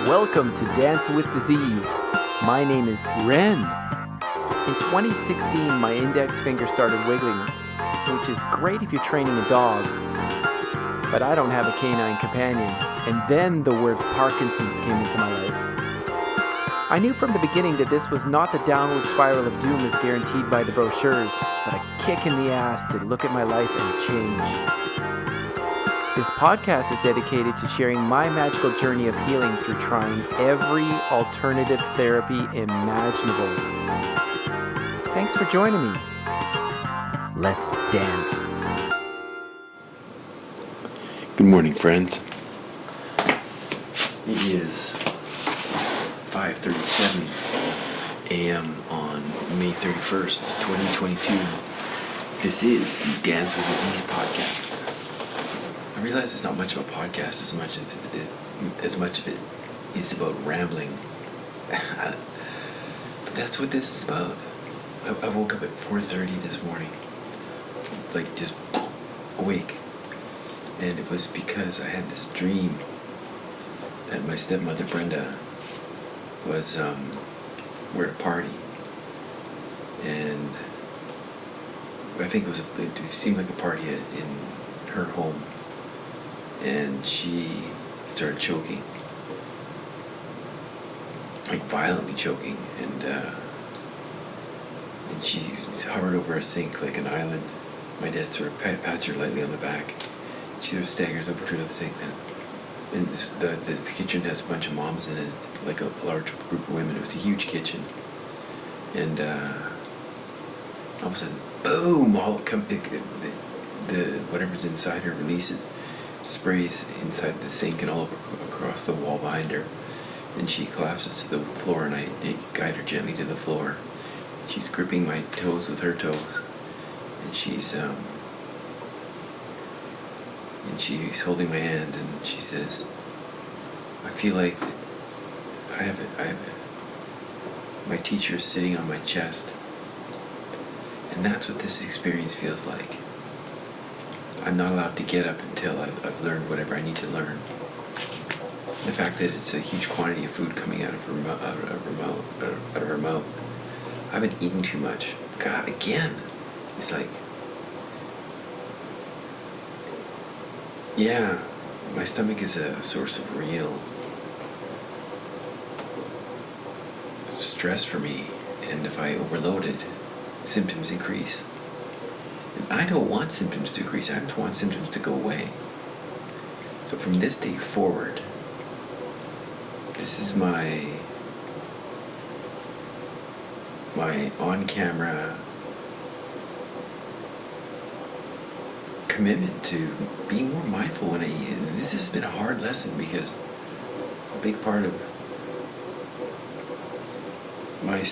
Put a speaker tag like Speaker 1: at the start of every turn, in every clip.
Speaker 1: Welcome to Dance with Disease. My name is Ren. In 2016, my index finger started wiggling, which is great if you're training a dog, but I don't have a canine companion. And then the word Parkinsons came into my life. I knew from the beginning that this was not the downward spiral of doom as guaranteed by the brochures, but a kick in the ass to look at my life and change. This podcast is dedicated to sharing my magical journey of healing through trying every alternative therapy imaginable. Thanks for joining me. Let's dance.
Speaker 2: Good morning, friends. It is 5:37 a.m. on May 31st, 2022. This is the Dance with Disease podcast. I realize it's not much of a podcast as much of it is about rambling. But that's what this is about. I woke up at 4:30 this morning, like just awake. And it was because I had this dream that my stepmother Brenda was, we're at a party. And I think it seemed like a party in her home. And she started choking, like violently choking, and she hovered over a sink like an island. My dad sort of pats her lightly on the back. She sort of staggers over to the sink, and the kitchen has a bunch of moms in it, like a large group of women. It was a huge kitchen, and all of a sudden, boom! The whatever's inside her releases. Sprays inside the sink and all over across the wall behind her, and she collapses to the floor, and I guide her gently to the floor. She's gripping my toes with her toes, and she's holding my hand, and she says, "I feel like my teacher is sitting on my chest," and that's what this experience feels like. I'm not allowed to get up until I've learned whatever I need to learn. The fact that it's a huge quantity of food coming out of her mouth. I've been eating too much. God, again. It's like, yeah, my stomach is a source of real stress for me, and if I overload it, symptoms increase. I don't want symptoms to increase. I want symptoms to go away. So from this day forward, this is my on-camera commitment to being more mindful when I eat. And this has been a hard lesson because a big part of my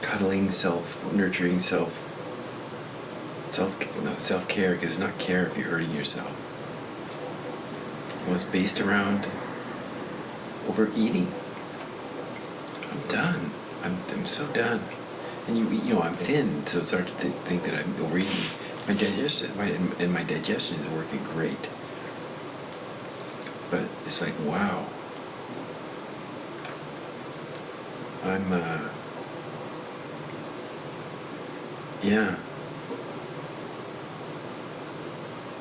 Speaker 2: cuddling, self-nurturing, it's not self-care, because it's not care if you're hurting yourself. It was based around overeating. I'm done. I'm so done. And I'm thin, so it's hard to think that I'm overeating. My digestion is working great. But it's like, wow. I've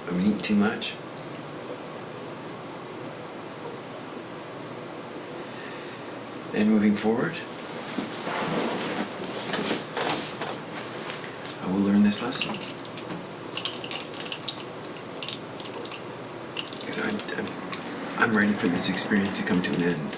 Speaker 2: been eating too much. And moving forward, I will learn this lesson. Because I'm ready for this experience to come to an end.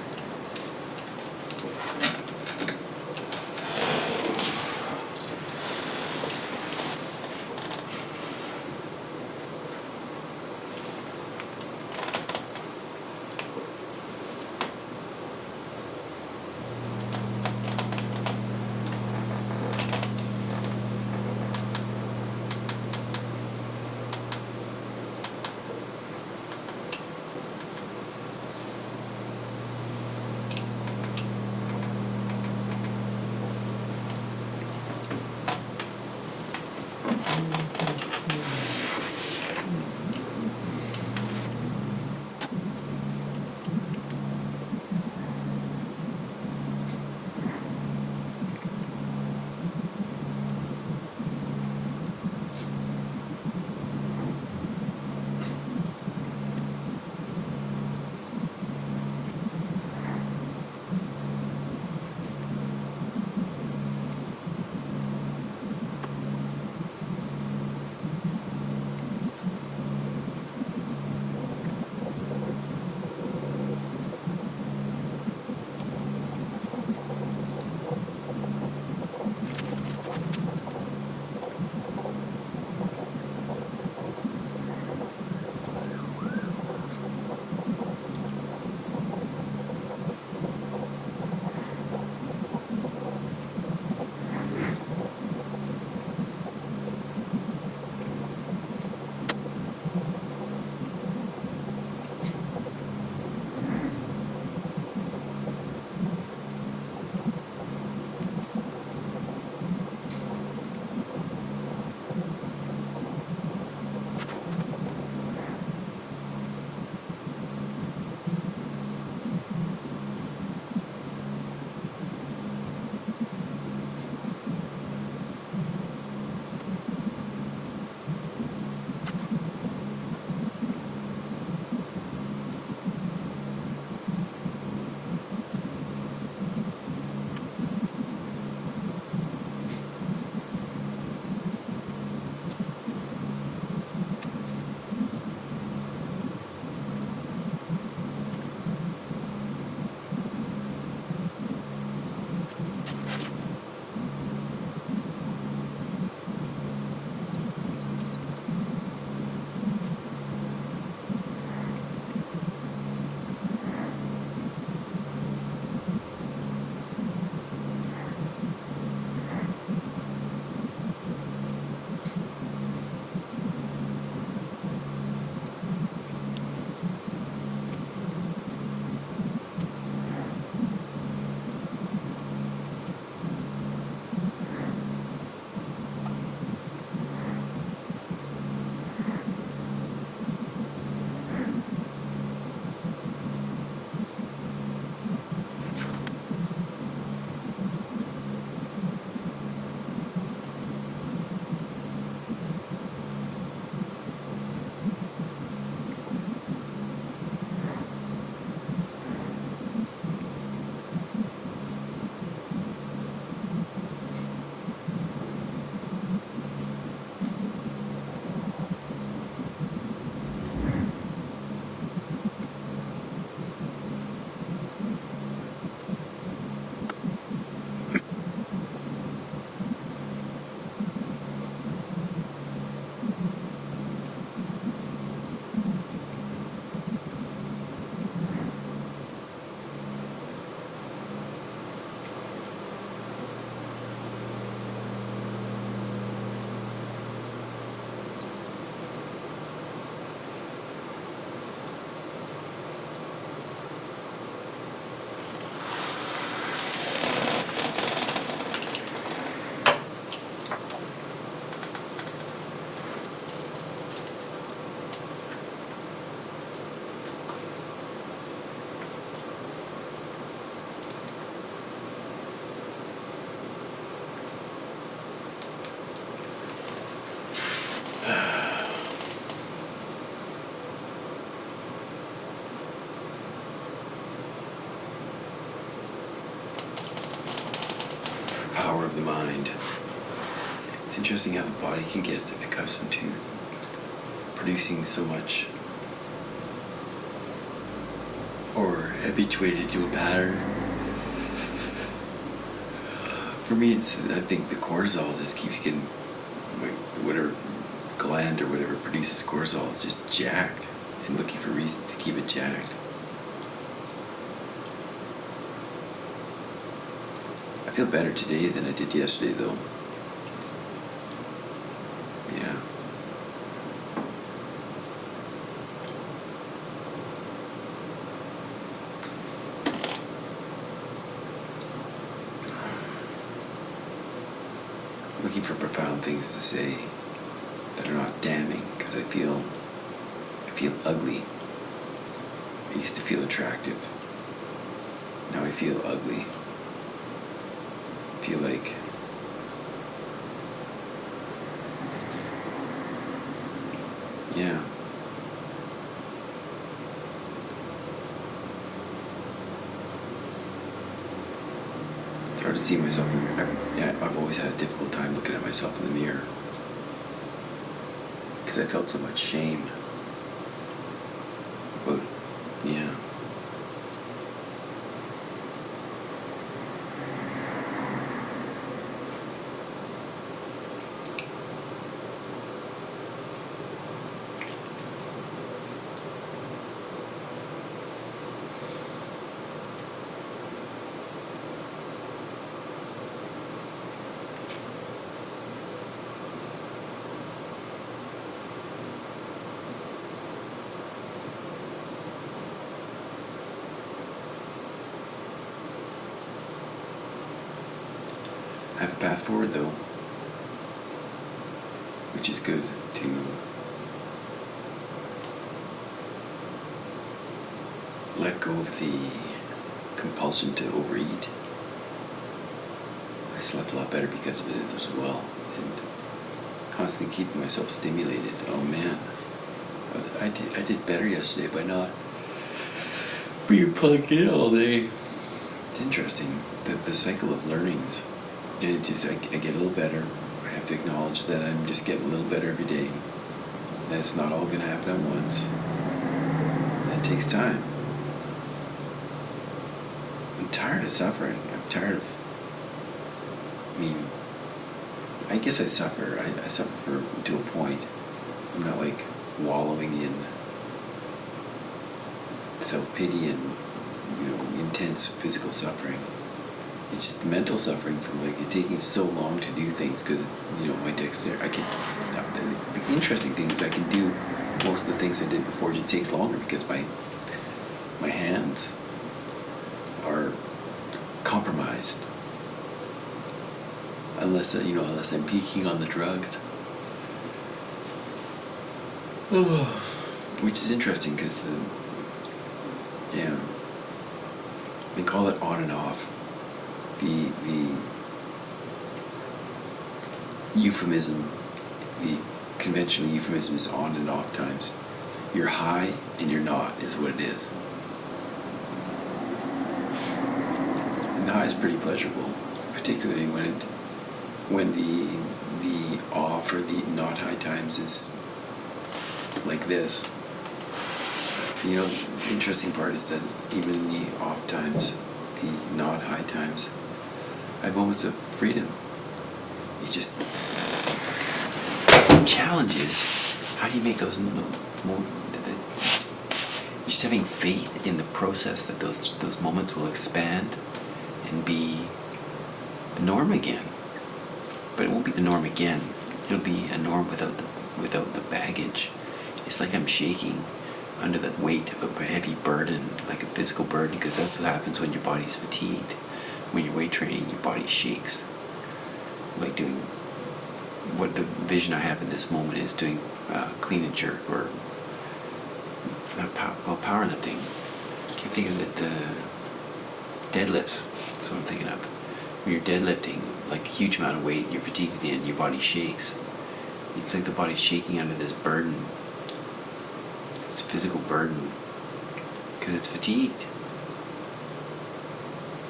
Speaker 2: mind. It's interesting how the body can get accustomed to producing so much, or habituated to a pattern. For me, I think the cortisol just keeps getting, whatever gland or whatever produces cortisol is just jacked, and looking for reasons to keep it jacked. I feel better today than I did yesterday, though. Yeah. Looking for profound things to say that are not damning, because I feel ugly. I used to feel attractive. Now I feel ugly. I feel like yeah. It's hard to see myself in the mirror. I've always had a difficult time looking at myself in the mirror because I felt so much shame. But yeah. I have a path forward, though, which is good to let go of the compulsion to overeat. I slept a lot better because of it as well, and constantly keeping myself stimulated. Oh man, I did better yesterday by not being plugged in all day. It's interesting, the cycle of learnings. And it just, I get a little better. I have to acknowledge that I'm just getting a little better every day. That it's not all going to happen at once. That takes time. I'm tired of suffering. I'm tired of, I guess I suffer. I suffer to a point. I'm not like wallowing in self-pity and, intense physical suffering. It's just mental suffering from it taking so long to do things because my dexterity. The interesting thing is I can do most of the things I did before. It just takes longer because my hands are compromised unless I'm peaking on the drugs. Which is interesting because they call it on and off. The euphemism, the conventional euphemism is on and off times. You're high and you're not is what it is. And the high is pretty pleasurable, particularly when the off or the not high times is like this. The interesting part is that even in the off times, the not high times, I have moments of freedom. The challenge is, how do you make those just having faith in the process that those moments will expand and be the norm again. But it won't be the norm again. It'll be a norm without the baggage. It's like I'm shaking under the weight of a heavy burden, like a physical burden, because that's what happens when your body's fatigued. When you're weight training, your body shakes. Like doing what the vision I have in this moment is doing clean and jerk or powerlifting. I can't think of it. Deadlifts. That's what I'm thinking of. When you're deadlifting, like a huge amount of weight, you're fatigued at the end, your body shakes. It's like the body's shaking under this burden. It's a physical burden because it's fatigued.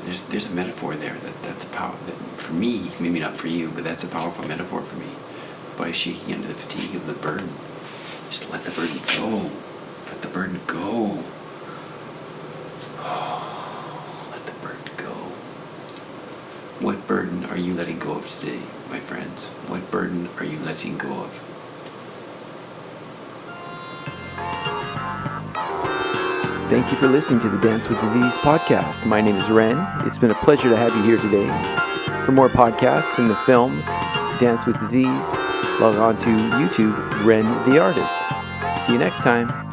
Speaker 2: there's a metaphor there that's a power that for me, maybe not for you, but that's a powerful metaphor for me. Body shaking under the fatigue of the burden. Just let the burden go. Let the burden go. Let the burden go. What burden are you letting go of today, my friends? What burden are you letting go of?
Speaker 1: Thank you for listening to the Dance with Disease podcast. My name is Ren. It's been a pleasure to have you here today. For more podcasts and the films, Dance with Disease, log on to YouTube, Ren the Artist. See you next time.